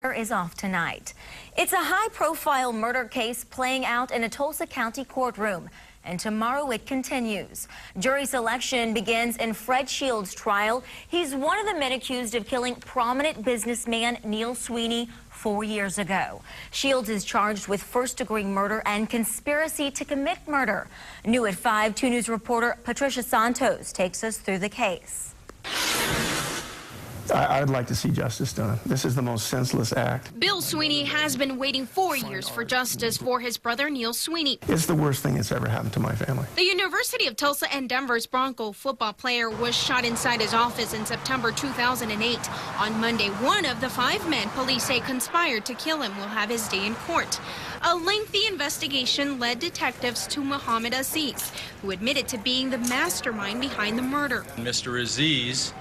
Is off tonight. It's a high-profile murder case playing out in a Tulsa County courtroom, and tomorrow it continues. Jury selection begins in Fred Shields' trial. He's one of the men accused of killing prominent businessman Neil Sweeney 4 years ago. Shields is charged with first-degree murder and conspiracy to commit murder. New at 5, 2 News reporter Patricia Santos takes us through the case. I'd like to see justice done. This is the most senseless act. Bill Sweeney has been waiting 4 years for justice for his brother Neil Sweeney. It's the worst thing that's ever happened to my family. The University of Tulsa and Denver's Bronco football player was shot inside his office in September 2008. On Monday, one of the 5 men police say conspired to kill him will have his day in court. A lengthy investigation led detectives to Muhammad Aziz, who admitted to being the mastermind behind the murder. Mr. Aziz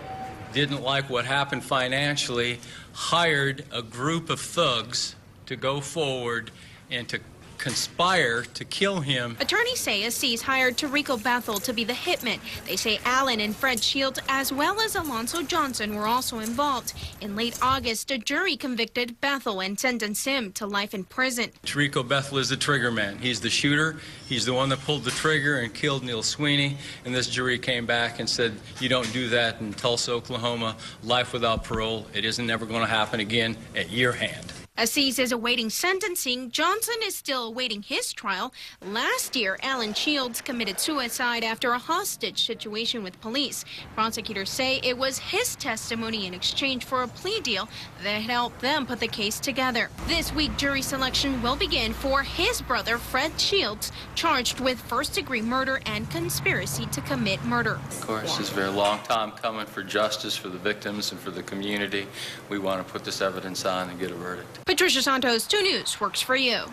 didn't like what happened financially, hired a group of thugs to go forward and to conspire to kill him. Attorneys say Aziz hired Tarico Bethel to be the hitman. They say Allen and Fred Shields, as well as Alonzo Johnson, were also involved. In late August, a jury convicted Bethel and sentenced him to life in prison. Tarico Bethel is the trigger man. He's the shooter. He's the one that pulled the trigger and killed Neil Sweeney. And this jury came back and said, you don't do that in Tulsa, Oklahoma. Life without parole. It isn't never going to happen again at your hand. Aziz is awaiting sentencing. Johnson is still awaiting his trial. Last year, Allen Shields committed suicide after a hostage situation with police. Prosecutors say it was his testimony in exchange for a plea deal that helped them put the case together. This week, jury selection will begin for his brother, Fred Shields, charged with first-degree murder and conspiracy to commit murder. Of course, it's been a long time coming for justice for the victims and for the community. We want to put this evidence on and get a verdict. Patricia Santos, 2 News, works for you.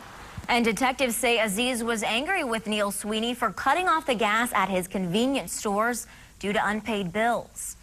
And detectives say Aziz was angry with Neil Sweeney for cutting off the gas at his convenience stores due to unpaid bills.